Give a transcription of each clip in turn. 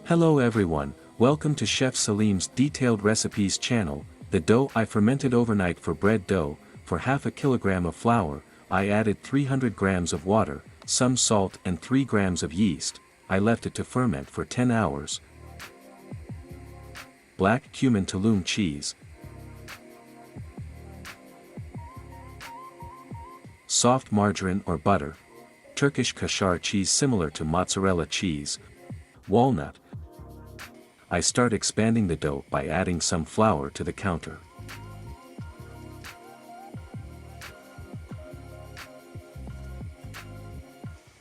Hello everyone, welcome to Chef Salim's Detailed Recipes channel. The dough I fermented overnight for bread dough. For half a kilogram of flour, I added 300 grams of water, some salt and 3 grams of yeast. I left it to ferment for 10 hours. Black cumin tulum cheese. Soft margarine or butter. Turkish kashar cheese similar to mozzarella cheese. Walnut. I start expanding the dough by adding some flour to the counter.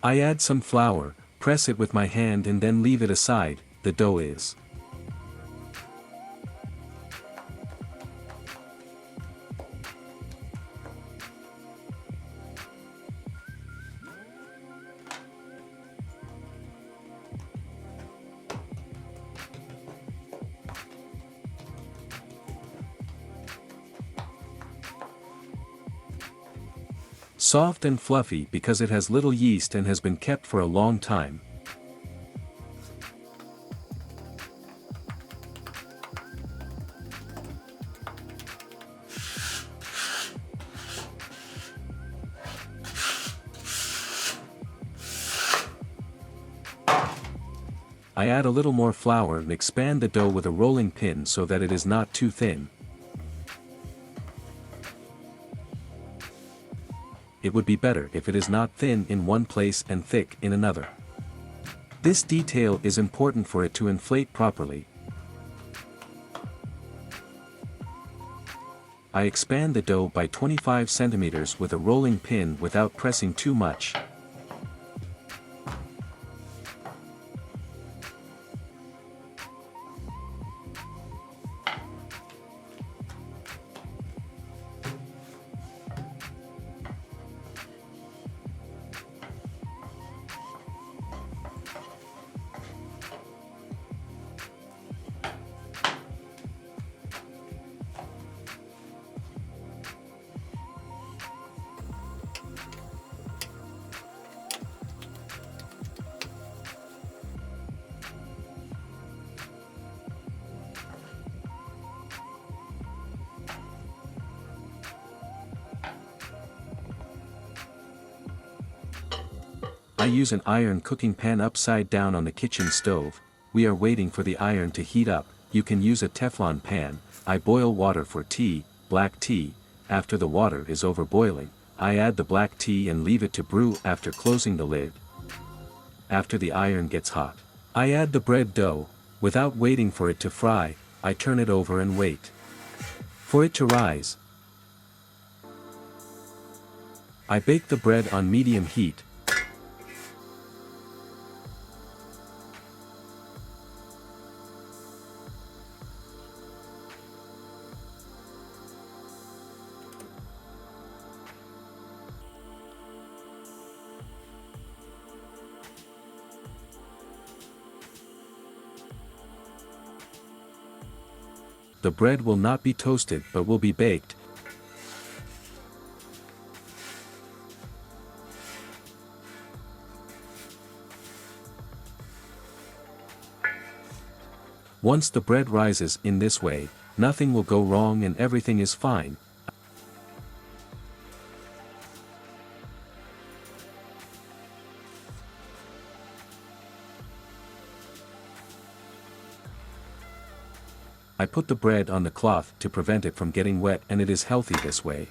I add some flour, press it with my hand and then leave it aside. The dough is soft and fluffy because it has little yeast and has been kept for a long time. I add a little more flour and expand the dough with a rolling pin so that it is not too thin. It would be better if it is not thin in one place and thick in another. This detail is important for it to inflate properly. I expand the dough by 25 centimeters with a rolling pin without pressing too much. I use an iron cooking pan upside down on the kitchen stove. We are waiting for the iron to heat up. You can use a Teflon pan. I boil water for tea, black tea. After the water is over boiling, I add the black tea and leave it to brew after closing the lid. After the iron gets hot, I add the bread dough. Without waiting for it to fry, I turn it over and wait for it to rise. I bake the bread on medium heat. The bread will not be toasted but will be baked. Once the bread rises in this way, nothing will go wrong and everything is fine. I put the bread on the cloth to prevent it from getting wet, and it is healthy this way.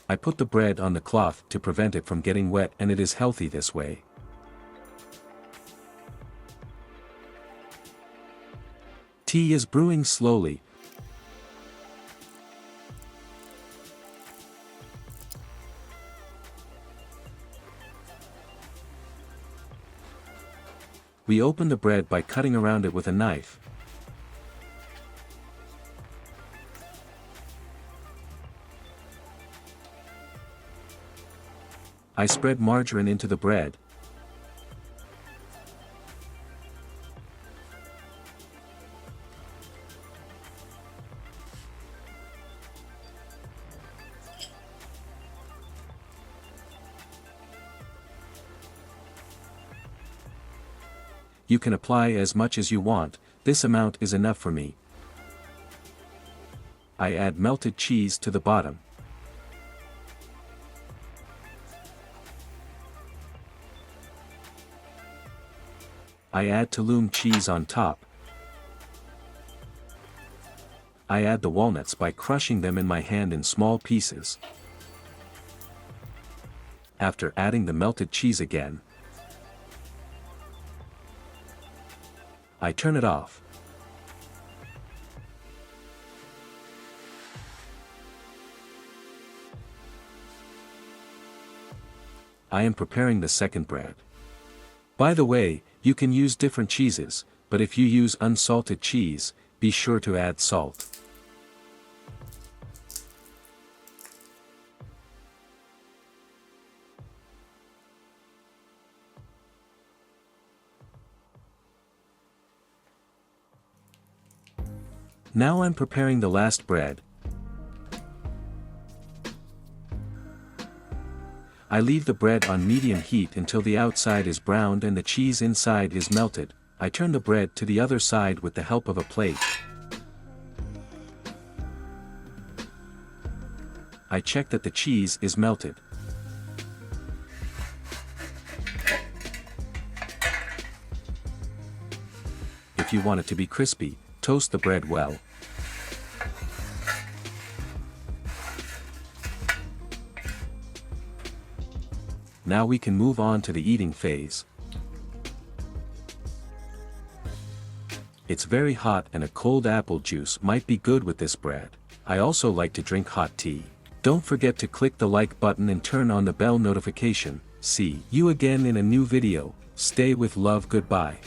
I put the bread on the cloth to prevent it from getting wet, and it is healthy this way. Tea is brewing slowly. We open the bread by cutting around it with a knife. I spread margarine into the bread. You can apply as much as you want, this amount is enough for me. I add melted cheese to the bottom. I add tulum cheese on top. I add the walnuts by crushing them in my hand in small pieces. After adding the melted cheese again, I turn it off. I am preparing the second bread. By the way, you can use different cheeses, but if you use unsalted cheese, be sure to add salt. Now I'm preparing the last bread. I leave the bread on medium heat until the outside is browned and the cheese inside is melted. I turn the bread to the other side with the help of a plate. I check that the cheese is melted. If you want it to be crispy, toast the bread well. Now we can move on to the eating phase. It's very hot and a cold apple juice might be good with this bread. I also like to drink hot tea. Don't forget to click the like button and turn on the bell notification. See you again in a new video. Stay with love. Goodbye.